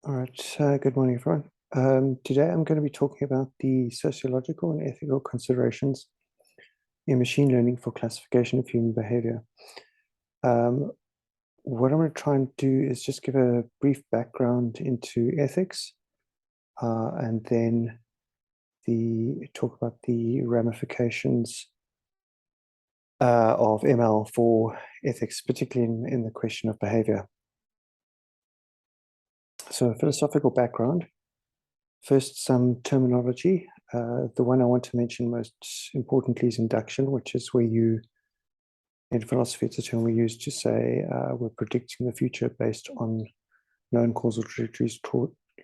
All right, good morning, everyone. Today I'm going to be talking about the sociological and ethical considerations in machine learning for classification of human behavior. Um, what I'm going to try and do is just give a brief background into ethics, and then talk about the ramifications of ML for ethics, particularly in the question of behavior. So, philosophical background. First, some terminology. The one I want to mention most importantly is induction, which is where in philosophy, it's a term we use to say we're predicting the future based on known causal trajectories,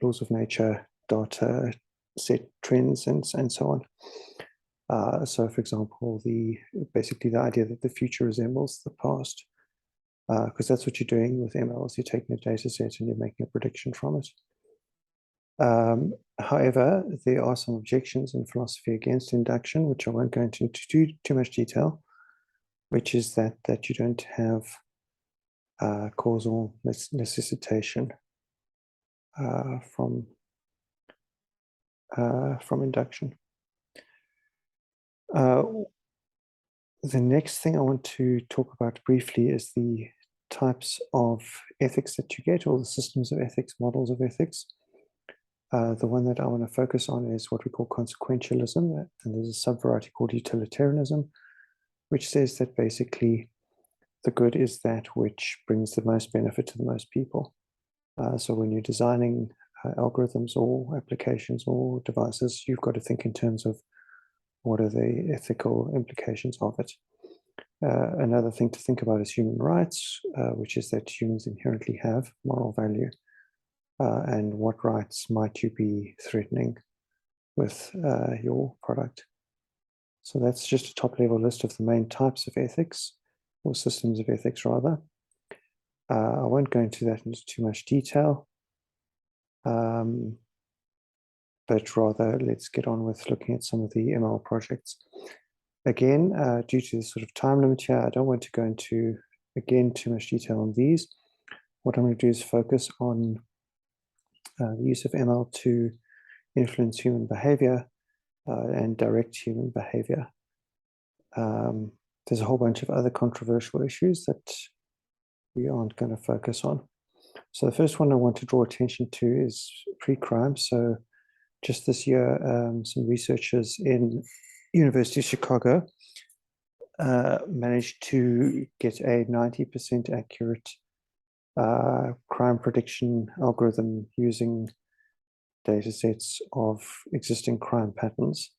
laws of nature, data, set trends, and so on. So, for example, basically the idea that the future resembles the past, because that's what you're doing with ML, is you're taking a data set and you're making a prediction from it. However, there are some objections in philosophy against induction, which I won't go into too much detail, which is that you don't have causal necessitation from induction. The next thing I want to talk about briefly is the types of ethics that you get, or the systems of ethics, models of ethics. The one that I want to focus on is what we call consequentialism, and there's a sub-variety called utilitarianism, which says that basically the good is that which brings the most benefit to the most people. So when you're designing algorithms or applications or devices, you've got to think in terms of what are the ethical implications of it. Another thing to think about is human rights, which is that humans inherently have moral value. And what rights might you be threatening with your product? So that's just a top-level list of the main types of ethics, or systems of ethics, rather. I won't go into that into too much detail, but rather let's get on with looking at some of the ML projects. Again, due to the sort of time limit here, I don't want to go into, again, too much detail on these. What I'm going to do is focus on the use of ML to influence human behavior and direct human behavior. There's a whole bunch of other controversial issues that we aren't going to focus on. So the first one I want to draw attention to is pre-crime. So just this year, some researchers in University of Chicago managed to get a 90% accurate crime prediction algorithm using data sets of existing crime patterns.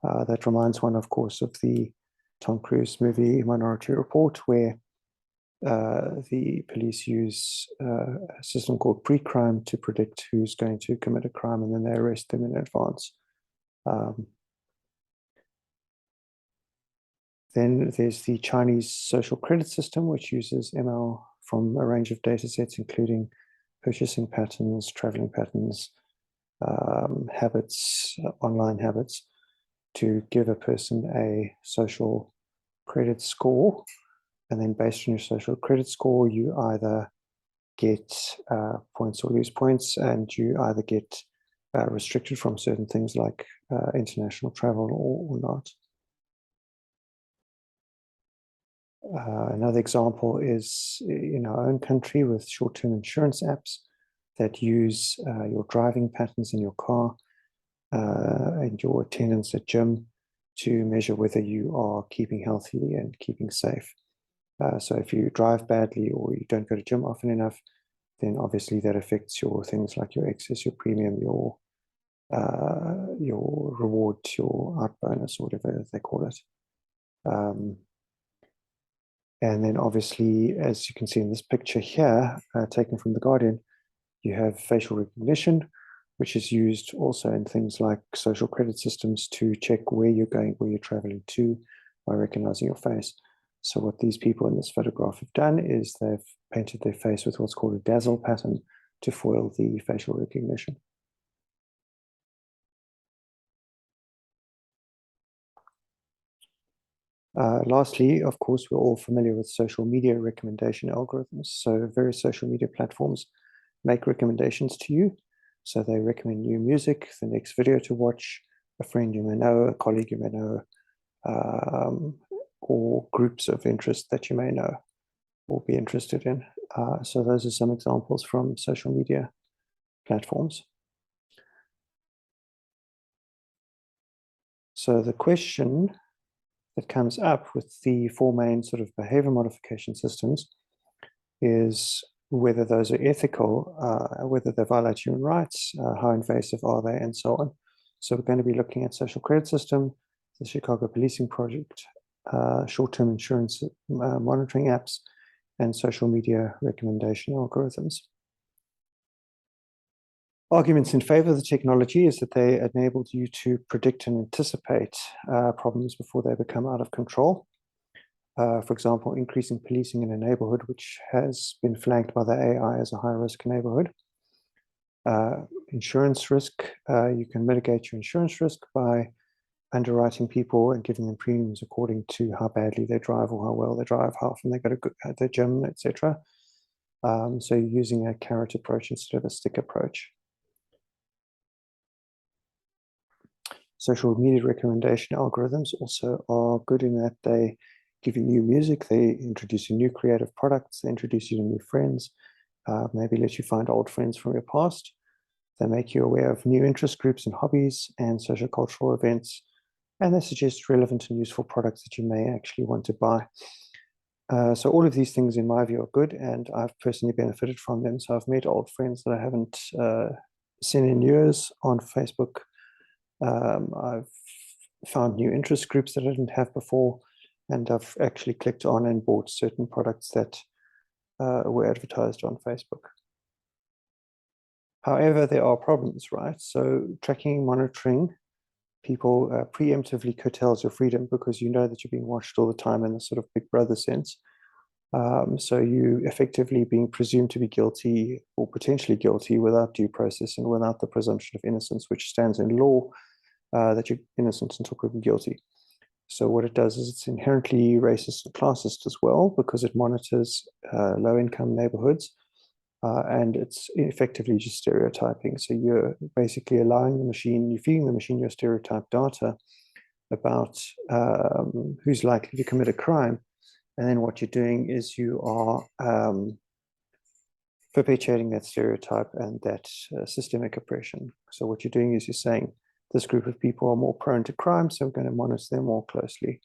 That reminds one, of course, of the Tom Cruise movie Minority Report, where the police use a system called pre-crime to predict who's going to commit a crime, and then they arrest them in advance. Then there's the Chinese social credit system, which uses ML from a range of data sets, including purchasing patterns, traveling patterns, habits, online habits, to give a person a social credit score. And then based on your social credit score, you either get points or lose points, and you either get restricted from certain things like international travel or not. Another example is in our own country with short-term insurance apps that use your driving patterns in your car and your attendance at gym to measure whether you are keeping healthy and keeping safe. So if you drive badly or you don't go to gym often enough, then obviously that affects your things like your excess, your premium, your reward, your out bonus, or whatever they call it. And then obviously, as you can see in this picture here, taken from The Guardian, you have facial recognition, which is used also in things like social credit systems to check where you're going, where you're traveling to, by recognizing your face. So what these people in this photograph have done is they've painted their face with what's called a dazzle pattern to foil the facial recognition. Lastly, of course, we're all familiar with social media recommendation algorithms. So various social media platforms make recommendations to you. So they recommend new music, the next video to watch, a friend you may know, a colleague you may know, or groups of interest that you may know or be interested in. So those are some examples from social media platforms. So the question that comes up with the four main sort of behavior modification systems is whether those are ethical, whether they violate human rights, how invasive are they, and so on. So we're going to be looking at social credit system, the Chicago Policing Project, short-term insurance monitoring apps, and social media recommendation algorithms. Arguments in favor of the technology is that they enabled you to predict and anticipate problems before they become out of control. For example, increasing policing in a neighborhood which has been flagged by the AI as a high-risk neighborhood. Insurance risk, you can mitigate your insurance risk by underwriting people and giving them premiums according to how badly they drive or how well they drive, how often they go to the gym, etc. So you're using a carrot approach instead of a stick approach. Social media recommendation algorithms also are good in that they give you new music, they introduce you new creative products, they introduce you to new friends, maybe let you find old friends from your past. They make you aware of new interest groups and hobbies and social cultural events, and they suggest relevant and useful products that you may actually want to buy. So all of these things, in my view, are good, and I've personally benefited from them. So I've met old friends that I haven't seen in years on Facebook. I've found new interest groups that I didn't have before, and I've actually clicked on and bought certain products that were advertised on Facebook. However, there are problems, right? So tracking and monitoring people preemptively curtails your freedom because you know that you're being watched all the time in the sort of Big Brother sense. So you effectively being presumed to be guilty or potentially guilty without due process and without the presumption of innocence, which stands in law that you're innocent until proven guilty. So what it does is it's inherently racist and classist as well because it monitors low-income neighborhoods and it's effectively just stereotyping. So you're basically allowing the machine, you're feeding the machine your stereotype data about who's likely to commit a crime. And then what you're doing is you are perpetuating that stereotype and that systemic oppression. So what you're doing is you're saying this group of people are more prone to crime, so we're going to monitor them more closely.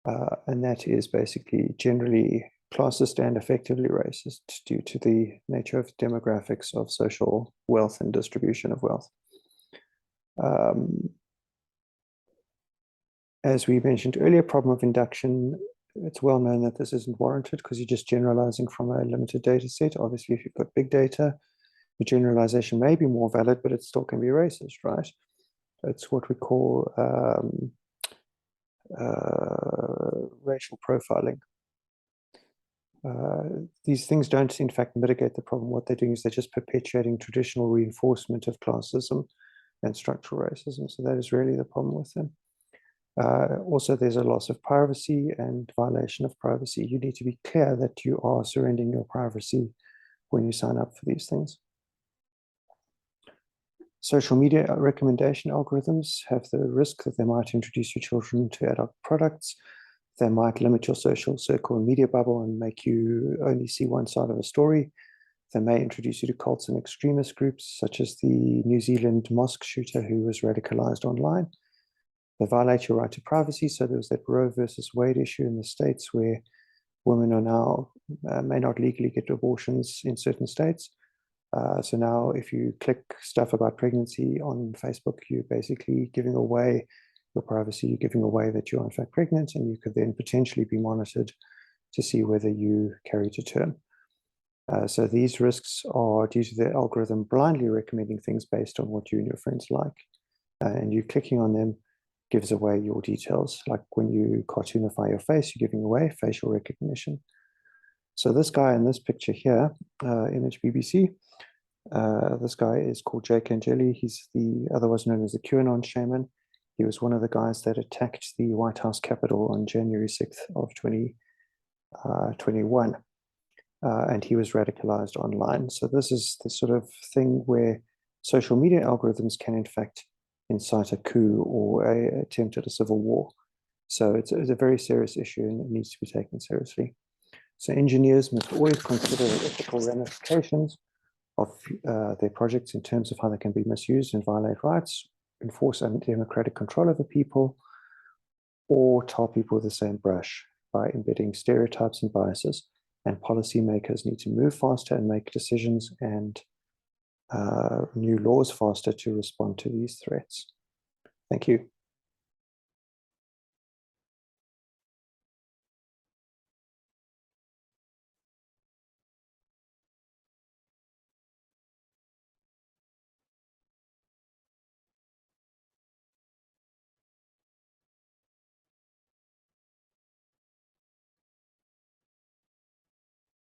And that is basically generally classist and effectively racist due to the nature of demographics of social wealth and distribution of wealth. As we mentioned earlier, problem of induction, it's well known that this isn't warranted because you're just generalizing from a limited data set. Obviously, if you've got big data, the generalization may be more valid, but it still can be racist, right? It's what we call racial profiling. These things don't, in fact, mitigate the problem. What they're doing is they're just perpetuating traditional reinforcement of classism and structural racism. So that is really the problem with them. Also, there's a loss of privacy and violation of privacy. You need to be clear that you are surrendering your privacy when you sign up for these things. Social media recommendation algorithms have the risk that they might introduce your children to adult products. They might limit your social circle and media bubble and make you only see one side of a story. They may introduce you to cults and extremist groups, such as the New Zealand mosque shooter who was radicalized online. They violate your right to privacy. So there was that Roe versus Wade issue in the States where women are now may not legally get abortions in certain states. So now if you click stuff about pregnancy on Facebook, you're basically giving away your privacy, you're giving away that you're in fact pregnant, and you could then potentially be monitored to see whether you carry to term. So these risks are due to the algorithm blindly recommending things based on what you and your friends like. And you clicking on them gives away your details. Like when you cartoonify your face, you're giving away facial recognition. So this guy in this picture here, image BBC, this guy is called Jake Angeli. He's the otherwise known as the QAnon shaman. He was one of the guys that attacked the White House Capitol on January 6th of 2021. And he was radicalized online. So this is the sort of thing where social media algorithms can in fact incite a coup or a attempt at a civil war. So it's a very serious issue and it needs to be taken seriously. So engineers must always consider the ethical ramifications of their projects in terms of how they can be misused and violate rights, enforce undemocratic control over people, or tar people with the same brush by embedding stereotypes and biases. And policymakers need to move faster and make decisions and new laws faster to respond to these threats. Thank you.